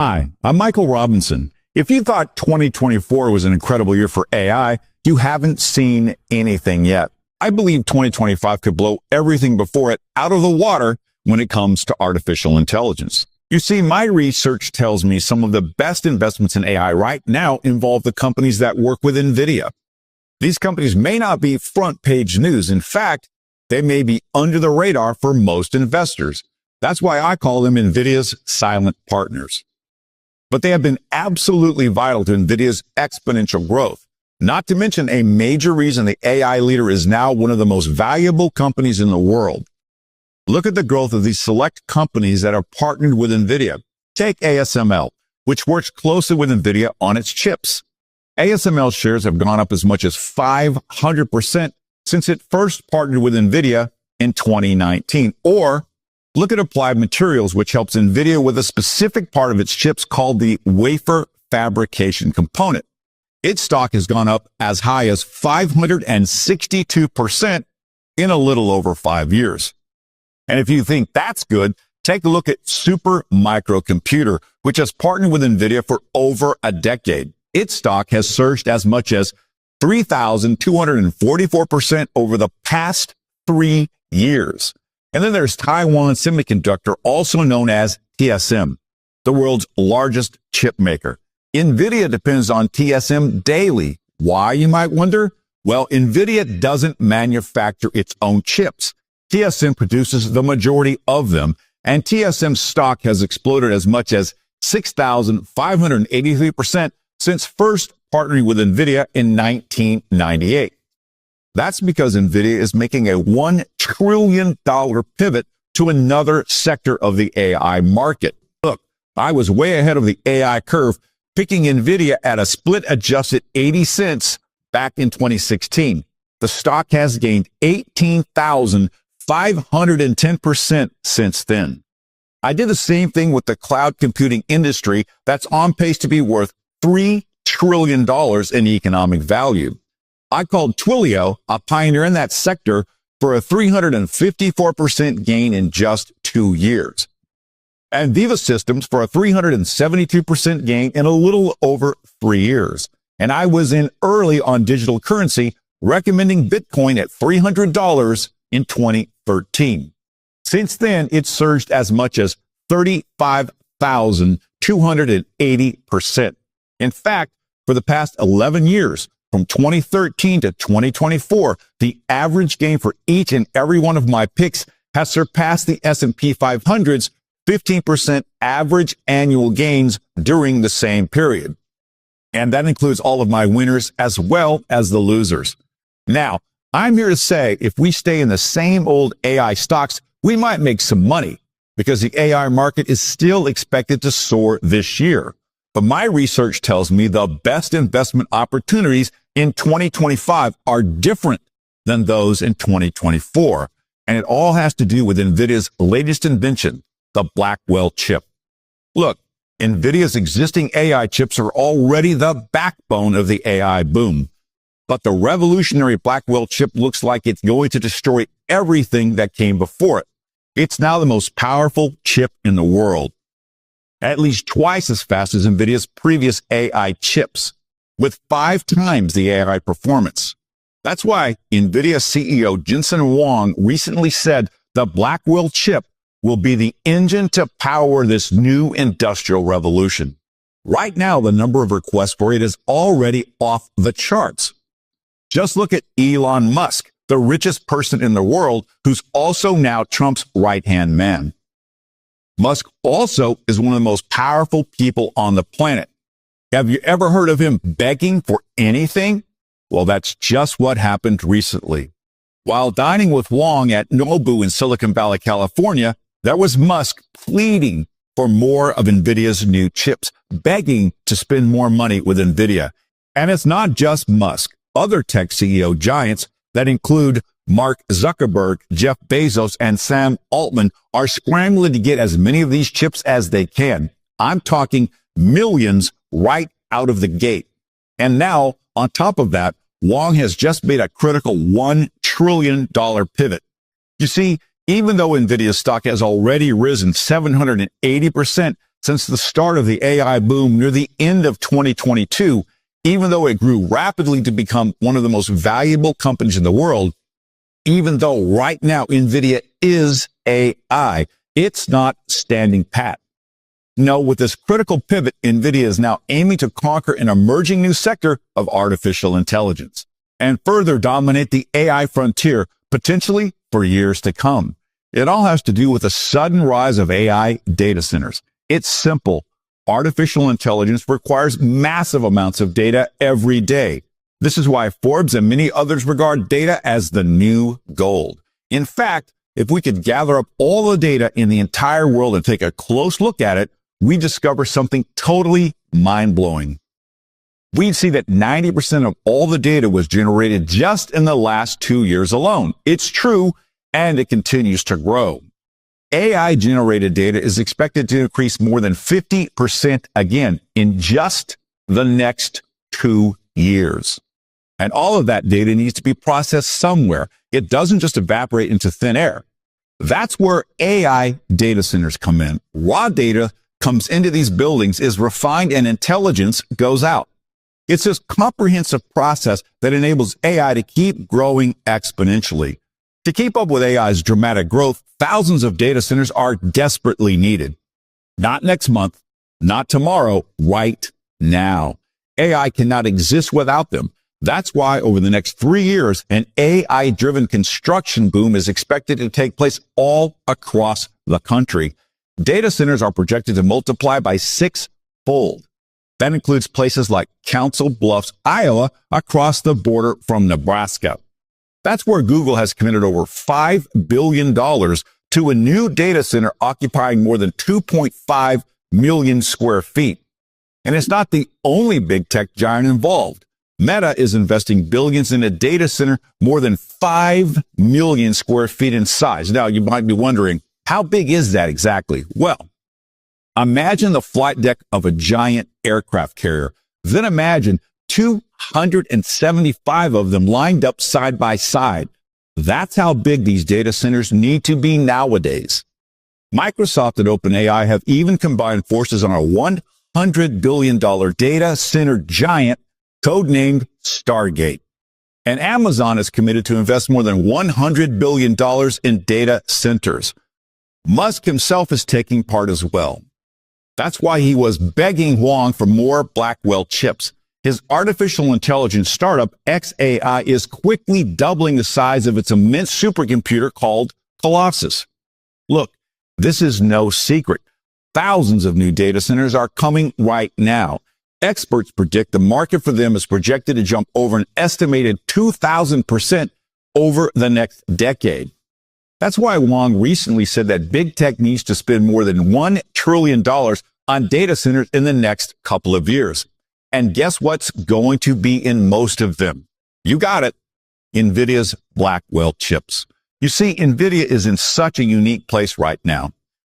Hi, I'm Michael Robinson. If you thought 2024 was an incredible year for AI, you haven't seen anything yet. I believe 2025 could blow everything before it out of the water when it comes to artificial intelligence. You see, my research tells me some of the best investments in AI right now involve the companies that work with Nvidia. These companies may not be front page news. In fact, they may be under the radar for most investors. That's why I call them Nvidia's silent partners. But they have been absolutely vital to Nvidia's exponential growth. Not to mention a major reason the AI leader is now one of the most valuable companies in the world. Look at the growth of these select companies that are partnered with Nvidia. Take ASML, which works closely with Nvidia on its chips. ASML shares have gone up as much as 500% since it first partnered with Nvidia in 2019. Or look at Applied Materials, which helps Nvidia with a specific part of its chips called the wafer fabrication component. Its stock has gone up as high as 562% in a little over 5 years. And if you think that's good, take a look at Super Microcomputer, which has partnered with Nvidia for over a decade. Its stock has surged as much as 3,244% over the past 3 years. And then there's Taiwan Semiconductor, also known as TSM, the world's largest chip maker. Nvidia depends on TSM daily. Why, you might wonder? Well, Nvidia doesn't manufacture its own chips. TSM produces the majority of them, and TSM stock has exploded as much as 6,583% since first partnering with Nvidia in 1998. That's because Nvidia is making a $1 trillion pivot to another sector of the AI market. Look, I was way ahead of the AI curve, picking Nvidia at a split-adjusted 80 cents back in 2016. The stock has gained 18,510% since then. I did the same thing with the cloud computing industry that's on pace to be worth $3 trillion in economic value. I called Twilio, a pioneer in that sector, for a 354% gain in just 2 years. And Viva Systems for a 372% gain in a little over 3 years. And I was in early on digital currency, recommending Bitcoin at $300 in 2013. Since then, it surged as much as 35,280%. In fact, for the past 11 years, from 2013 to 2024, the average gain for each and every one of my picks has surpassed the S&P 500's 15% average annual gains during the same period. And that includes all of my winners as well as the losers. Now, I'm here to say if we stay in the same old AI stocks, we might make some money because the AI market is still expected to soar this year. But my research tells me the best investment opportunities in 2025 are different than those in 2024. And it all has to do with Nvidia's latest invention, the Blackwell chip. Look, Nvidia's existing AI chips are already the backbone of the AI boom. But the revolutionary Blackwell chip looks like it's going to destroy everything that came before it. It's now the most powerful chip in the world, at least twice as fast as Nvidia's previous AI chips, with 5 times the AI performance. That's why Nvidia CEO Jensen Huang recently said the Blackwell chip will be the engine to power this new industrial revolution. Right now, the number of requests for it is already off the charts. Just look at Elon Musk, the richest person in the world, who's also now Trump's right-hand man. Musk also is one of the most powerful people on the planet. Have you ever heard of him begging for anything? Well, that's just what happened recently. While dining with Wong at Nobu in Silicon Valley, California, there was Musk pleading for more of Nvidia's new chips, begging to spend more money with Nvidia. And it's not just Musk. Other tech CEO giants that include Mark Zuckerberg, Jeff Bezos, and Sam Altman are scrambling to get as many of these chips as they can. I'm talking millions right out of the gate. And now, on top of that, Wong has just made a critical $1 trillion pivot. You see, even though Nvidia's stock has already risen 780% since the start of the AI boom near the end of 2022, even though it grew rapidly to become one of the most valuable companies in the world, even though right now Nvidia is AI, it's not standing pat. No, with this critical pivot, Nvidia is now aiming to conquer an emerging new sector of artificial intelligence and further dominate the AI frontier, potentially for years to come. It all has to do with the sudden rise of AI data centers. It's simple. Artificial intelligence requires massive amounts of data every day. This is why Forbes and many others regard data as the new gold. In fact, if we could gather up all the data in the entire world and take a close look at it, we discover something totally mind-blowing. We'd see that 90% of all the data was generated just in the last 2 years alone. It's true, and it continues to grow. AI-generated data is expected to increase more than 50% again in just the next 2 years. And all of that data needs to be processed somewhere. It doesn't just evaporate into thin air. That's where AI data centers come in. Raw data comes into these buildings, is refined, and intelligence goes out. It's this comprehensive process that enables AI to keep growing exponentially. To keep up with AI's dramatic growth, thousands of data centers are desperately needed. Not next month, not tomorrow, right now. AI cannot exist without them. That's why over the next 3 years, an AI-driven construction boom is expected to take place all across the country. Data centers are projected to multiply by 6-fold. That includes places like Council Bluffs, Iowa, across the border from Nebraska. That's where Google has committed over $5 billion to a new data center occupying more than 2.5 million square feet. And it's not the only big tech giant involved. Meta is investing billions in a data center more than 5 million square feet in size. Now, you might be wondering, how big is that exactly? Well, imagine the flight deck of a giant aircraft carrier. Then imagine 275 of them lined up side by side. That's how big these data centers need to be nowadays. Microsoft and OpenAI have even combined forces on a $100 billion data center giant codenamed Stargate. And Amazon is committed to invest more than $100 billion in data centers. Musk himself is taking part as well. That's why he was begging Wang for more Blackwell chips. His artificial intelligence startup, xAI, is quickly doubling the size of its immense supercomputer called Colossus. Look, this is no secret. Thousands of new data centers are coming right now. Experts predict the market for them is projected to jump over an estimated 2,000% over the next decade. That's why Wang recently said that big tech needs to spend more than $1 trillion on data centers in the next couple of years. And guess what's going to be in most of them? You got it. Nvidia's Blackwell chips. You see, Nvidia is in such a unique place right now.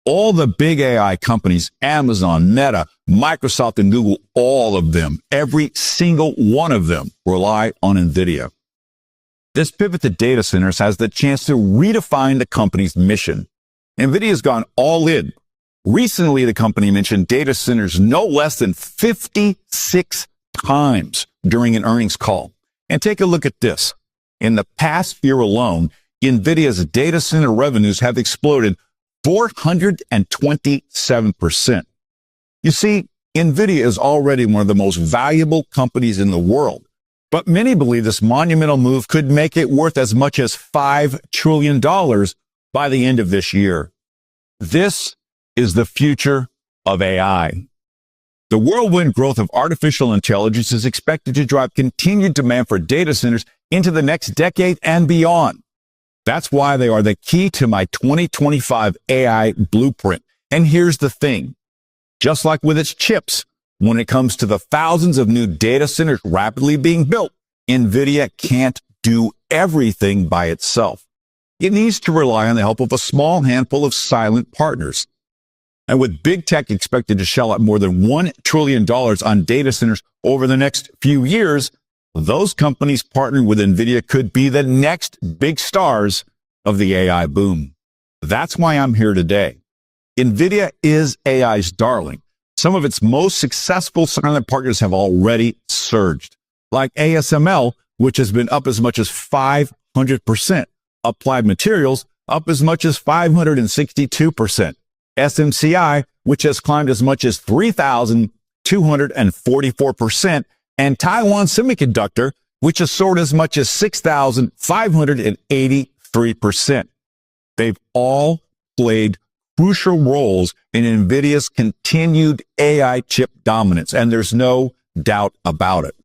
All the big AI companies, Amazon, Meta, Microsoft, and Google, all of them, every single one of them rely on Nvidia. This pivot to data centers has the chance to redefine the company's mission. Nvidia has gone all in. Recently, the company mentioned data centers no less than 56 times during an earnings call. And take a look at this. In the past year alone, Nvidia's data center revenues have exploded 427%. You see, Nvidia is already one of the most valuable companies in the world. But many believe this monumental move could make it worth as much as $5 trillion by the end of this year. This is the future of AI. The whirlwind growth of artificial intelligence is expected to drive continued demand for data centers into the next decade and beyond. That's why they are the key to my 2025 AI blueprint. And here's the thing. Just like with its chips, when it comes to the thousands of new data centers rapidly being built, Nvidia can't do everything by itself. It needs to rely on the help of a small handful of silent partners. And with big tech expected to shell out more than $1 trillion on data centers over the next few years, those companies partnering with Nvidia could be the next big stars of the AI boom. That's why I'm here today. Nvidia is AI's darling. Some of its most successful silent partners have already surged, like ASML, which has been up as much as 500%, Applied Materials up as much as 562%, SMCI, which has climbed as much as 3,244%, and Taiwan Semiconductor, which has soared as much as 6,583%. They've all played crucial roles in NVIDIA's continued AI chip dominance, and there's no doubt about it.